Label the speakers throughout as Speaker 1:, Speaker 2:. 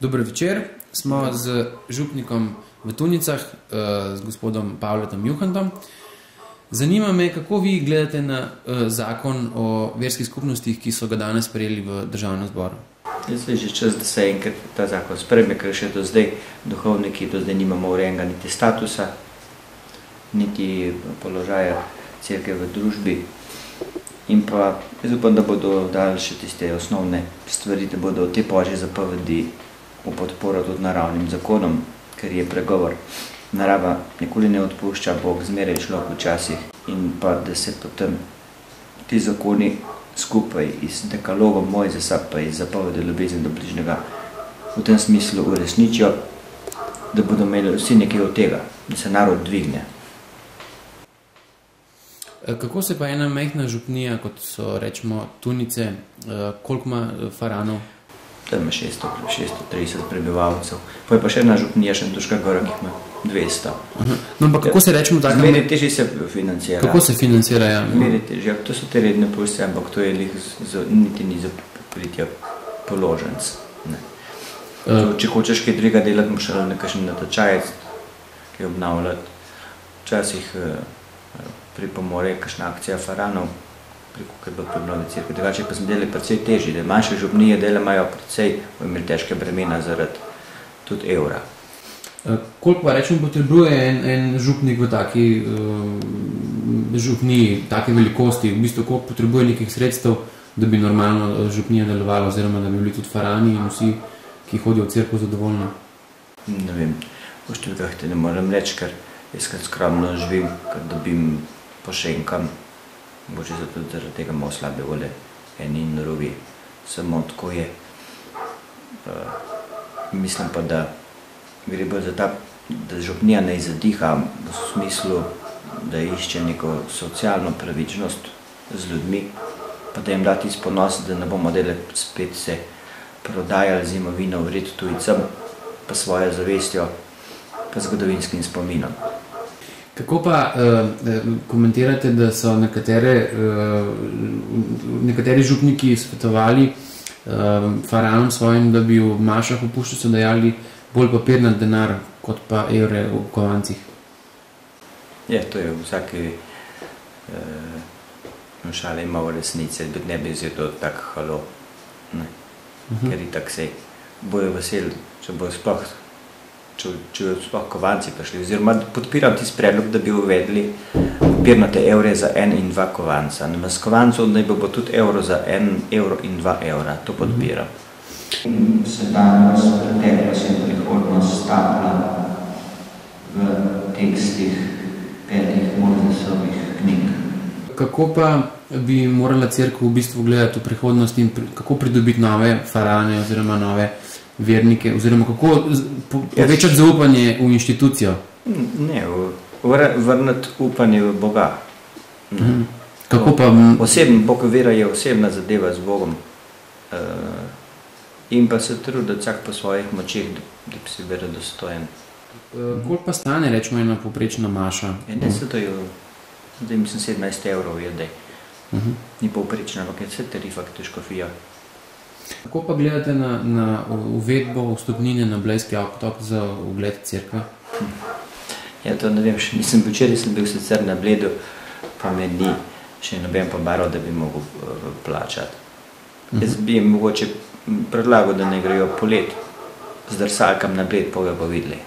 Speaker 1: Dober večer, smo z župnikom v Tunicah, z gospodom Pavletom Juhantom. Zanima me, kako vi gledate na zakon o verskih skupnostih, ki so ga danes sprejeli v državnem zboru?
Speaker 2: Jaz je že čas, da se enkrat ta zakon sprejme, ker še do zdaj duhovniki nimamo urejenega niti statusa, niti položaja cerkve v družbi. In pa jaz upam, da bodo dali še tiste osnovne stvari, da bodo te božje zapovedi v podporo tudi naravnim zakonom, ker je pregovor. Narava nikoli ne odpušča, Bog zmeraj človek včasih. In pa da se potem ti zakoni skupaj iz dekalogom Mojzesa pa iz zapovedi ljubezni do bližnjega v tem smislu uresničijo, da bodo imeli vsi nekaj od tega, da se narod dvigne.
Speaker 1: Kako se pa ena majhna župnija, kot so rečemo Tunice, koliko ima faranov?
Speaker 2: Tam ima 630 prebivalcev. Pa je pa še ena župnija, Šentruška gora, ki ima 200.
Speaker 1: No, pa kako se rečemo tako?
Speaker 2: Zmeri težje se financira.
Speaker 1: Kako se financira, ja?
Speaker 2: Zmeri težje. To so te redne pulse, ampak to je niti ni za pokritja položenc. Če hočeš kaj drugega delati, moraš nekakšen natečajec, ki obnavljati. Včasih pripomore kakšna akcija faranov, preko kaj bo prebnovi cerkve. Drugače pa smo delali precej težji, da manjše župnije dela imajo precej imeli težke bremena zaradi tudi evra.
Speaker 1: Koliko pa rečemo potrebuje en župnik v taki župniji, take velikosti, v bistvu koliko potrebuje nekih sredstev, da bi normalno župnija delovala, oziroma da bi bili tudi farani in vsi, ki hodijo v cerkev, zadovoljni?
Speaker 2: Ne vem, v številkah te ne moram reči, ker jaz kad skromno živim, ker dobim pošenkam, mogoče zato zaradi tega malo slabe volje eni in drugi. Samo tako je. Mislim pa, da gre bolj za ta, da župnija ne zadiha v smislu, da išče neko socialno pravičnost z ljudmi, pa da jim dati ponos, da ne bomo delali spet se prodajali zimovino vred tujcem, pa svojo zavestjo, pa zgodovinskim spominom.
Speaker 1: Kako pa komentirate, da so nekateri župniki svetovali faranom svojim, da bi v mašah v puščico dajali bolj papirnat denar, kot pa evre v kovancih?
Speaker 2: Ja, to je v vsaki šali ima v resnici, ne bi vzel to tak halo, ker itak se bojo veseli, če bojo sploh kovanci prišli, oziroma podpiram tisti predlog, da bi uvedli papirnate evre za 1 in 2 kovanca. Namest kovancov naj bo tudi evro za 1 evro in 2 evra, to podpiram. Sedanjost, preteklost in prihodnost stapla v tekstih 5 Mojzesovih knjig.
Speaker 1: Kako pa bi morala cerkev v bistvu gledati v prihodnost in kako pridobiti nove farane oziroma nove vernike, oziroma kako povečati zaupanje v inštitucijo?
Speaker 2: Ne, vrniti upanje v Boga.
Speaker 1: Kako pa?
Speaker 2: Bog vera je osebna zadeva z Bogom. In pa se truditi vsak po svojih močeh, da bi si verodostojen.
Speaker 1: Koliko pa stane, rečemo, ena povprečna maša?
Speaker 2: Ne, se to je, zdaj mislim 17 evrov je, da ni povprečna, ampak je vse tarifa, ki škofija.
Speaker 1: Kako pa gledate na uvedbo vstopnine na Blejski avtotok za ogled cerkve?
Speaker 2: Ja, to ne vem, še nisem včeraj sem bil sicer na Bledu, pa me ni še noben pobaral, da bi mogel plačati. Jaz bi jim mogoče predlagal, da ne grejo polet z drsalkam na Bled, pa ga bo videli.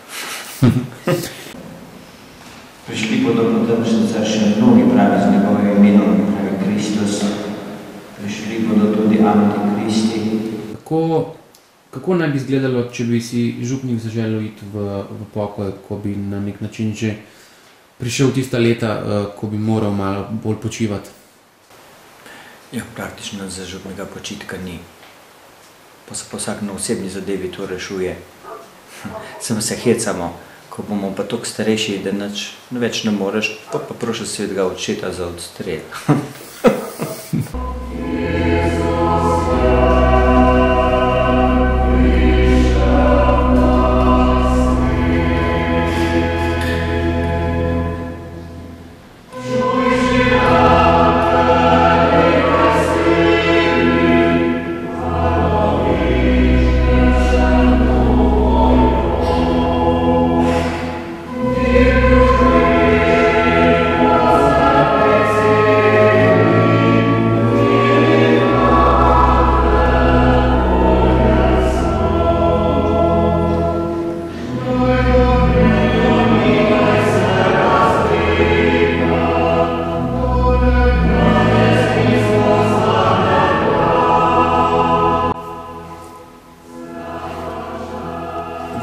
Speaker 2: Prišli bodo potem še mnogi pravi z njegovim imenom, pravi Kristus. Prišli bodo tudi antikristi.
Speaker 1: Kako naj bi izgledalo, če bi si župnik zaželel iti v pokoj, ko bi na nek način že prišel tista leta, ko bi moral malo bolj počivati?
Speaker 2: Ja, praktično za župnega počitka ni. Pa se pa vsak na osebni zadevi to rešuje. Samo se hecamo, ko bomo pa toliko starejši, da nič več ne moreš, pa prošel svetega očeta za odstrel.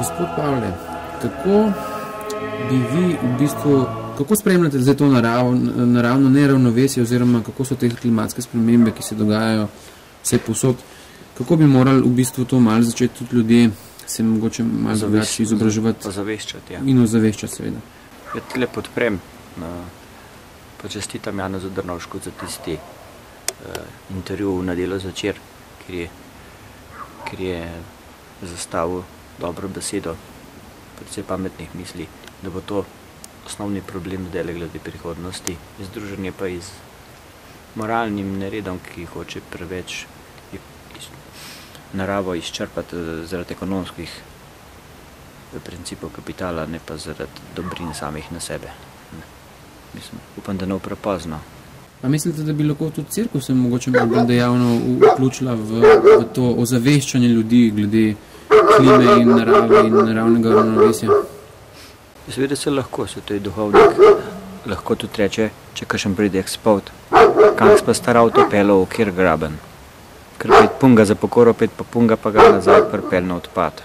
Speaker 1: Gospod Pavle, kako bi vi v bistvu, kako spremljate zdaj to naravno neravnovesje oziroma kako so te klimatske spremembe, ki se dogajajo vse povsod, kako bi morali v bistvu to malo začeti tudi ljudje se mogoče malo drugače izobraževati in ozaveščati seveda.
Speaker 2: Ja, tile podprem. Počestitam Janezu Drnovšku za tisti intervju na Delo zvečer, kjer je zastavil dobro besedo, predvsej pametnih misli, da bo to osnovni problem zdajle glede prihodnosti, združenje pa z moralnim neredom, ki hoče preveč naravo izčrpati zaradi ekonomskih principov kapitala, ne pa zaradi dobrin samih na sebe. Mislim, upam, da ne prepozno.
Speaker 1: A mislite, da bi lahko tudi cerkev se mogoče bolj dejavno vključila v to ozaveščanje ljudi glede klime in narave in naravnega ravnovesja?
Speaker 2: Seveda se lahko, se to je duhovnik. Lahko tudi reče, če kakšen pride ekspot, kam pa star avto pelil v kjer graben. Ker pet punga za pokoro, pet pa punga pa ga nazaj pripelj na odpad.